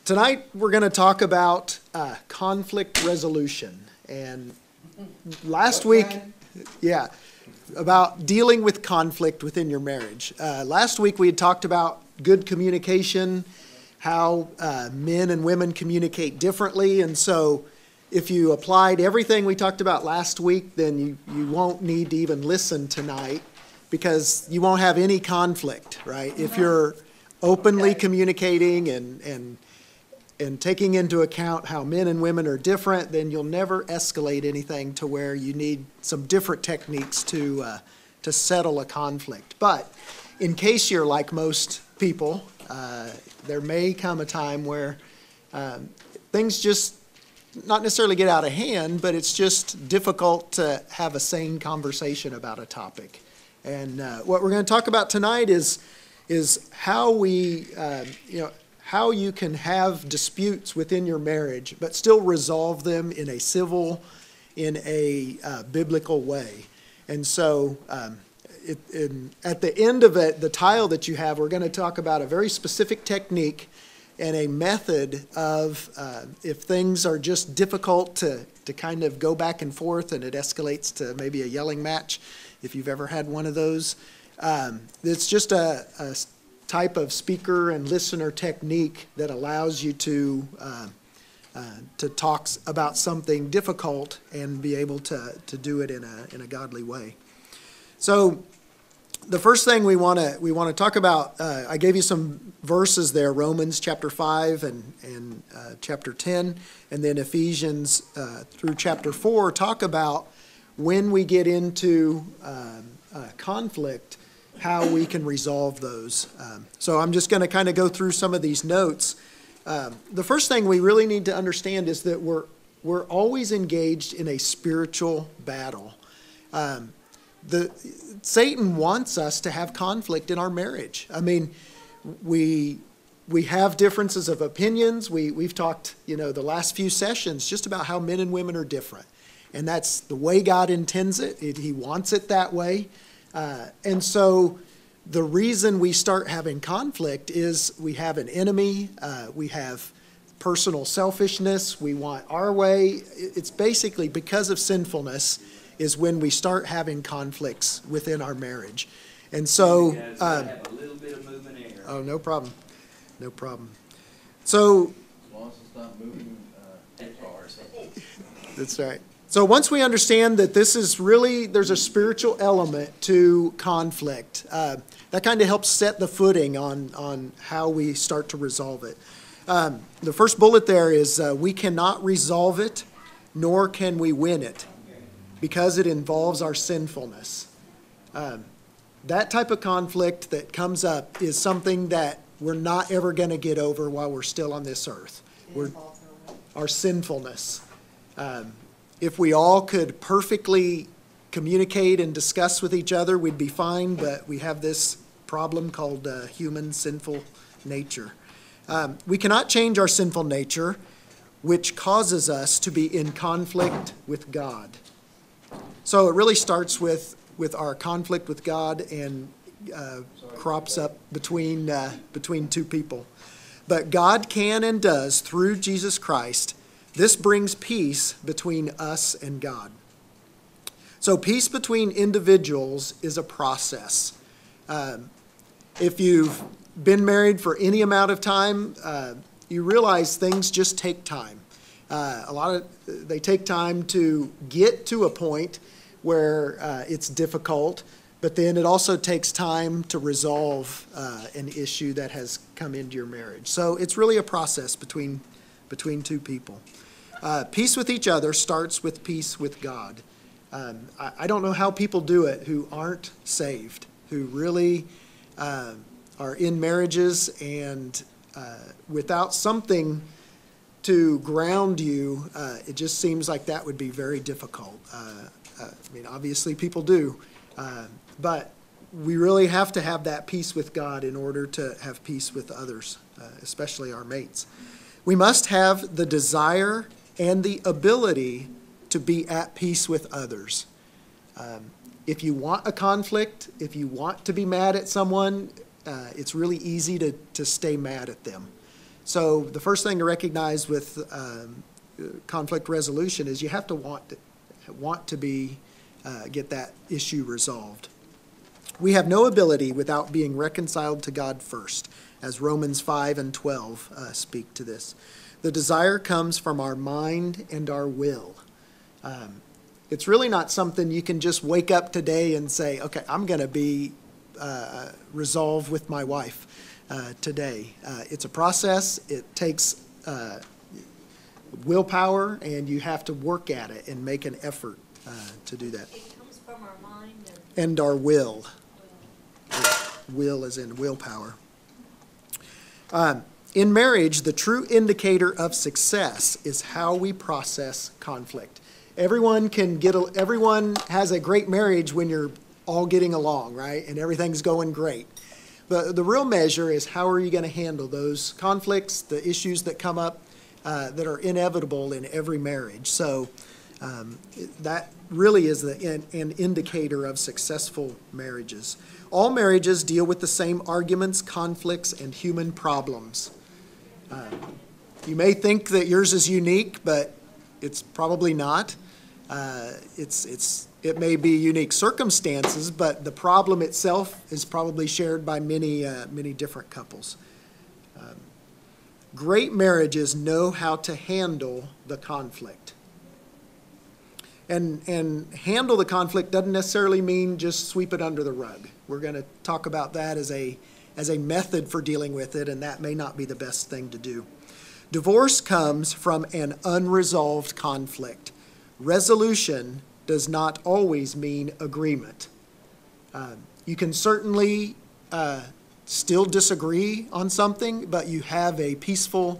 Tonight we're going to talk about conflict resolution. And last week, about dealing with conflict within your marriage. Last week we had talked about good communication, how men and women communicate differently. And so if you applied everything we talked about last week, then you won't need to even listen tonight because you won't have any conflict, right? If you're openly communicating and taking into account how men and women are different, then you'll never escalate anything to where you need some different techniques to settle a conflict. But in case you're like most people, there may come a time where things just not necessarily get out of hand, but it's just difficult to have a sane conversation about a topic. And what we're going to talk about tonight is how we, how you can have disputes within your marriage, but still resolve them in a civil, in a biblical way. And so at the end of it, the title that you have, we're going to talk about a very specific technique and a method of if things are just difficult to kind of go back and forth and it escalates to maybe a yelling match, if you've ever had one of those. It's just a type of speaker and listener technique that allows you to talk about something difficult and be able to do it in a godly way. So the first thing we want to talk about, I gave you some verses there, Romans chapter 5 and chapter 10, and then Ephesians through chapter 4 talk about when we get into conflict, how we can resolve those. So I'm just going to kind of go through some of these notes. The first thing we really need to understand is that we're always engaged in a spiritual battle. Satan wants us to have conflict in our marriage. I mean, we have differences of opinions. We've talked, the last few sessions just about how men and women are different. And that's the way God intends it. He wants it that way. And so the reason we start having conflict is we have an enemy. We have personal selfishness. We want our way. It's basically because of sinfulness is when we start having conflicts within our marriage. And so, have a little bit of movement here. Oh, no problem. No problem. So, as long as it's not moving cars. That's right. So once we understand that this is really, there's a spiritual element to conflict, that kind of helps set the footing on how we start to resolve it. The first bullet there is we cannot resolve it, nor can we win it, because it involves our sinfulness. That type of conflict that comes up is something that we're not ever going to get over while we're still on this earth. Our sinfulness. If we all could perfectly communicate and discuss with each other, we'd be fine, but we have this problem called human sinful nature. We cannot change our sinful nature, which causes us to be in conflict with God. So it really starts with our conflict with God and crops up between two people. But God can and does, through Jesus Christ, this brings peace between us and God. So peace between individuals is a process. If you've been married for any amount of time, you realize things just take time. They take time to get to a point where it's difficult, but then it also takes time to resolve an issue that has come into your marriage. So it's really a process between two people. Peace with each other starts with peace with God. I don't know how people do it who aren't saved, who really are in marriages and without something to ground you, it just seems like that would be very difficult. Obviously people do, but we really have to have that peace with God in order to have peace with others, especially our mates. We must have the desire and the ability to be at peace with others. If you want a conflict, if you want to be mad at someone, it's really easy to stay mad at them. So the first thing to recognize with conflict resolution is you have to want to get that issue resolved. We have no ability without being reconciled to God first, as Romans 5 and 12 speak to this. The desire comes from our mind and our will. It's really not something you can just wake up today and say, okay, I'm going to be resolved with my wife today. It's a process. It takes willpower, and you have to work at it and make an effort to do that. It comes from our mind And our will. Will as in willpower. In marriage, the true indicator of success is how we process conflict. Everyone has a great marriage when you're all getting along, right? And everything's going great. But the real measure is how are you going to handle those conflicts, the issues that come up that are inevitable in every marriage. So that really is an indicator of successful marriages. All marriages deal with the same arguments, conflicts, and human problems. You may think that yours is unique, but it's probably not. It may be unique circumstances, but the problem itself is probably shared by many different couples. Great marriages know how to handle the conflict. And handle the conflict doesn't necessarily mean just sweep it under the rug. We're going to talk about that as a method for dealing with it, and that may not be the best thing to do. Divorce comes from an unresolved conflict. Resolution does not always mean agreement. You can certainly still disagree on something, but you have a peaceful,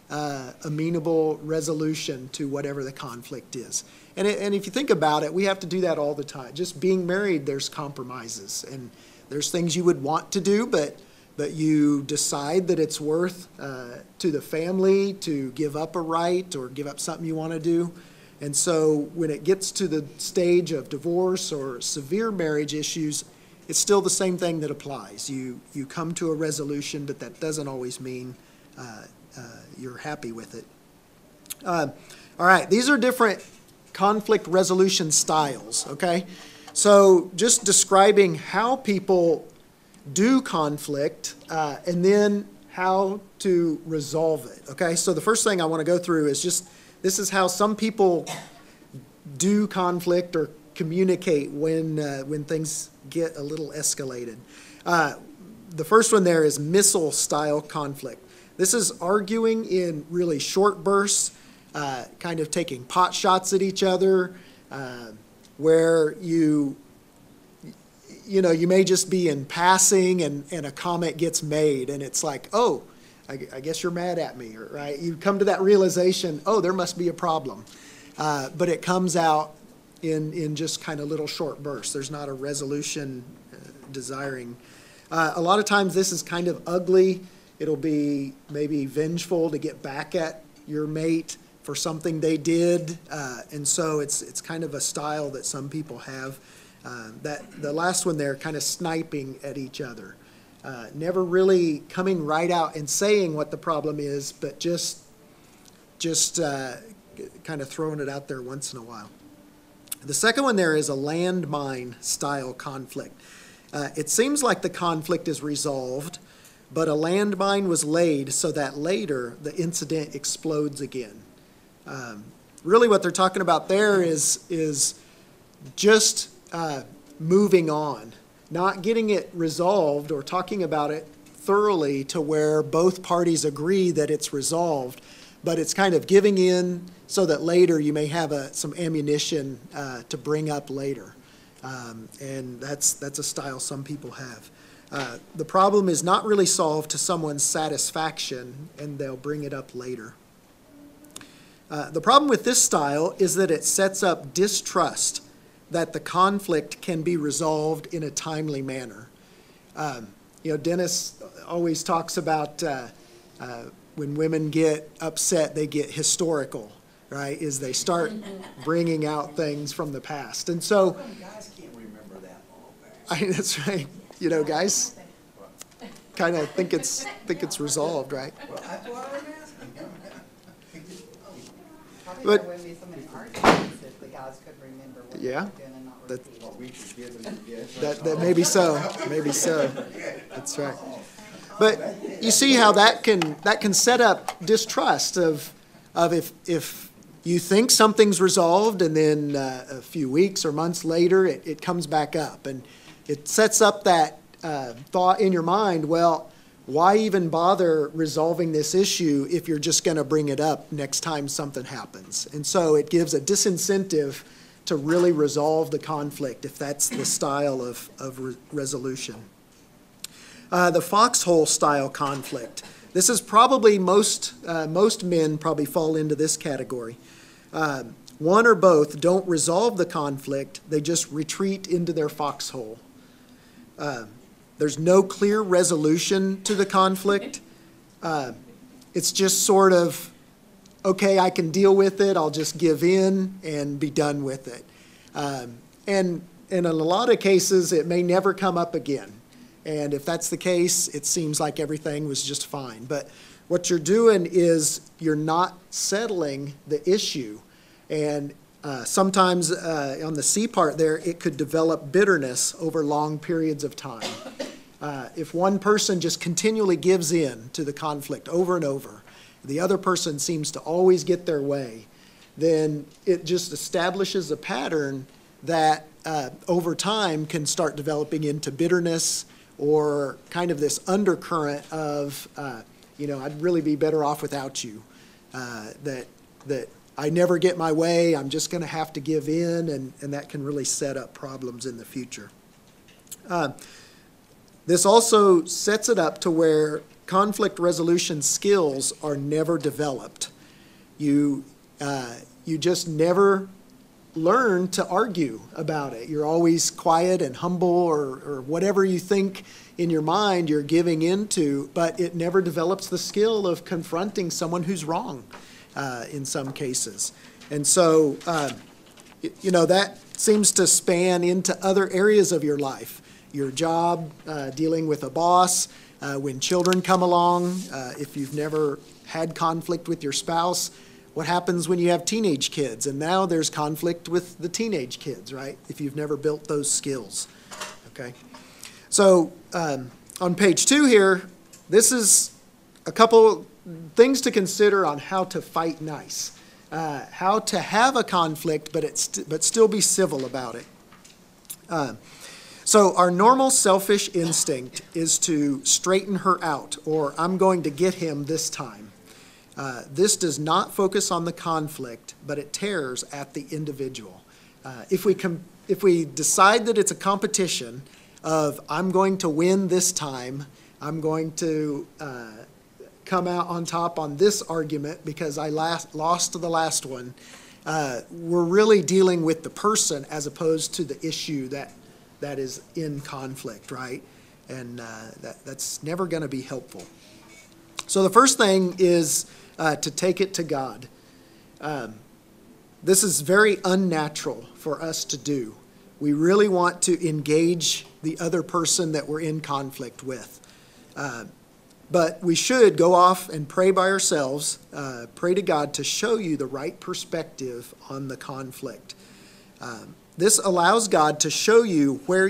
amenable resolution to whatever the conflict is. And if you think about it, we have to do that all the time. Just being married, there's compromises, and there's things you would want to do, but you decide that it's worth to the family to give up a right or give up something you want to do. And so when it gets to the stage of divorce or severe marriage issues, it's still the same thing that applies. You come to a resolution, but that doesn't always mean you're happy with it. All right, these are different conflict resolution styles, okay? So just describing how people do conflict and then how to resolve it, okay? So the first thing I want to go through is just, this is how some people do conflict or communicate when things get a little escalated. The first one there is missile-style conflict. This is arguing in really short bursts, kind of taking pot shots at each other, where you may just be in passing and a comment gets made, and it's like, oh, I guess you're mad at me, right? You come to that realization, oh, there must be a problem. But it comes out in just kind of little short bursts. There's not a resolution desiring. A lot of times this is kind of ugly. It'll be maybe vengeful to get back at your mate for something they did. And so it's kind of a style that some people have. The last one there, kind of sniping at each other. Never really coming right out and saying what the problem is, but just kind of throwing it out there once in a while. The second one there is a landmine style conflict. It seems like the conflict is resolved, but a landmine was laid so that later the incident explodes again. Really what they're talking about there is just moving on, not getting it resolved or talking about it thoroughly to where both parties agree that it's resolved, but it's kind of giving in so that later you may have some ammunition to bring up later. And that's a style some people have. The problem is not really solved to someone's satisfaction, and they'll bring it up later. The problem with this style is that it sets up distrust that the conflict can be resolved in a timely manner. Dennis always talks about when women get upset, they get historical, right? Is they start bringing out things from the past. And so, Guys can't remember that long back. that's right. Guys, kind of think it's resolved, right? Well, that's why I'm asking. Probably But- there wouldn't be so many arguments if the guys could remember what they were Yeah. doing and not That- repeat. What we should give is, yes. That may be so. Maybe so. That's right. But you see how that can set up distrust of if you think something's resolved and then a few weeks or months later it comes back up, and it sets up that thought in your mind, well, why even bother resolving this issue if you're just going to bring it up next time something happens? And so it gives a disincentive to really resolve the conflict if that's the style of resolution. The foxhole style conflict. This is probably most men probably fall into this category. One or both don't resolve the conflict, they just retreat into their foxhole. There's no clear resolution to the conflict. It's just sort of, okay, I can deal with it, I'll just give in and be done with it. And in a lot of cases, it may never come up again. And if that's the case, it seems like everything was just fine. But what you're doing is you're not settling the issue. And sometimes on the C part there, it could develop bitterness over long periods of time. If one person just continually gives in to the conflict over and over, the other person seems to always get their way, then it just establishes a pattern that over time can start developing into bitterness or kind of this undercurrent of, I'd really be better off without you, that I never get my way, I'm just going to have to give in, and that can really set up problems in the future. This also sets it up to where conflict resolution skills are never developed. You just never learn to argue about it. You're always quiet and humble or whatever you think in your mind you're giving into, but it never develops the skill of confronting someone who's wrong in some cases. And so, that seems to span into other areas of your life. Your job, dealing with a boss, when children come along, if you've never had conflict with your spouse, what happens when you have teenage kids? And now there's conflict with the teenage kids, right? If you've never built those skills, okay? So on page 2 here, this is a couple things to consider on how to fight nice, how to have a conflict but still be civil about it. So our normal selfish instinct is to straighten her out, or I'm going to get him this time. This does not focus on the conflict, but it tears at the individual. If we decide that it's a competition of I'm going to win this time, I'm going to come out on top on this argument because I lost the last one, we're really dealing with the person as opposed to the issue that is in conflict, right? And that's never going to be helpful. So the first thing is to take it to God. This is very unnatural for us to do. We really want to engage the other person that we're in conflict with. But we should go off and pray by ourselves, pray to God to show you the right perspective on the conflict. This allows God to show you where